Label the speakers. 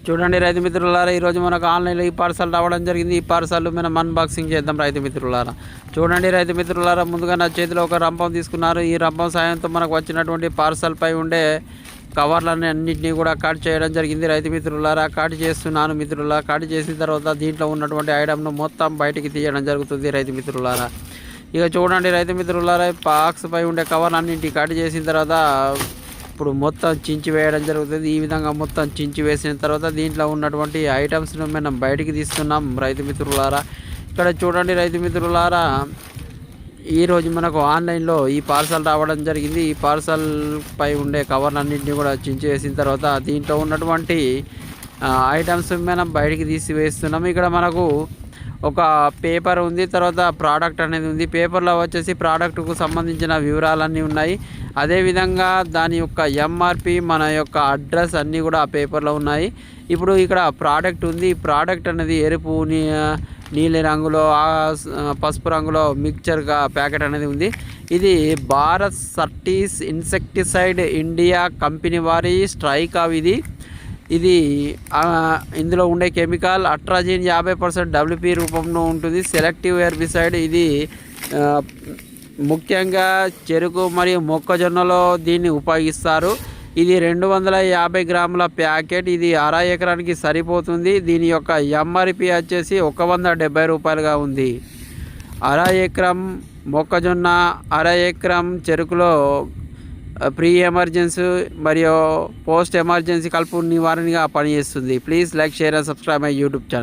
Speaker 1: చూడండి రైతు మిత్రులారా, ఈరోజు మనకు ఆన్లైన్లో ఈ పార్సల్ రావడం జరిగింది. ఈ పార్సల్ మనం అన్బాక్సింగ్ చేద్దాం రైతు మిత్రులారా. చూడండి రైతు మిత్రులారా, ముందుగా నా చేతిలో ఒక రంపం తీసుకున్నారు. ఈ రంపం సాయంతో మనకు వచ్చినటువంటి పార్సల్పై ఉండే కవర్లన్నీ అన్నింటినీ కూడా కట్ చేయడం జరిగింది రైతు మిత్రులారా. కట్ చేస్తున్నాను మిత్రులారా. కట్ చేసిన తర్వాత దీంట్లో ఉన్నటువంటి ఐటమ్ను మొత్తం బయటికి తీయడం జరుగుతుంది రైతు మిత్రులారా. ఇక చూడండి రైతు మిత్రులారా, బాక్స్ పై ఉండే కవర్లన్నింటినీ కట్ చేసిన తర్వాత ఇప్పుడు మొత్తం చించి వేయడం జరుగుతుంది. ఈ విధంగా మొత్తం చించి వేసిన తర్వాత దీంట్లో ఉన్నటువంటి ఐటమ్స్ను మనం బయటికి తీస్తున్నాం రైతు మిత్రులారా. ఇక్కడ చూడండి రైతు మిత్రులారా, ఈరోజు మనకు ఆన్లైన్లో ఈ పార్సల్ రావడం జరిగింది. ఈ పార్సల్ పై ఉండే కవర్లన్నింటినీ కూడా చించి వేసిన తర్వాత దీంట్లో ఉన్నటువంటి ఐటమ్స్ మనం బయటికి తీసి వేస్తున్నాం. ఇక్కడ మనకు ఒక పేపర్ ఉంది, తర్వాత ప్రోడక్ట్ అనేది ఉంది. పేపర్లో వచ్చేసి ప్రోడక్ట్కు సంబంధించిన వివరాలన్నీ ఉన్నాయి. అదేవిధంగా దాని యొక్క ఎంఆర్పి, మన యొక్క అడ్రస్ అన్నీ కూడా ఆ పేపర్లో ఉన్నాయి. ఇప్పుడు ఇక్కడ ప్రోడక్ట్ ఉంది. ఈ ప్రోడక్ట్ అనేది ఎరుపు, నీలి రంగులో, పసుపు రంగులో మిక్చర్గా ప్యాకెట్ అనేది ఉంది. ఇది భారత్ సర్టీస్ ఇన్సెక్టిసైడ్ ఇండియా కంపెనీ వారి స్ట్రైక్ ఇది ఇందులో ఉండే కెమికల్ అట్రాజిన్ 50% WP రూపంలో ఉంటుంది. Selective herbicide. ఇది ముఖ్యంగా చెరుకు మరియు మొక్కజొన్నలో దీన్ని ఉపయోగిస్తారు. ఇది 250 గ్రాముల ప్యాకెట్. ఇది 1/2 ఎకరానికి సరిపోతుంది. దీని యొక్క ఎంఆర్పి వచ్చేసి 170 రూపాయలుగా ఉంది. 1/2 ఎకరం మొక్కజొన్న, 1/2 ఎకరం చెరుకులో ప్రీ ఎమర్జెన్సీ మరియు పోస్ట్ ఎమర్జెన్సీ కలుపు నివారణగా పనిచేస్తుంది. Please like, share and subscribe my YouTube channel.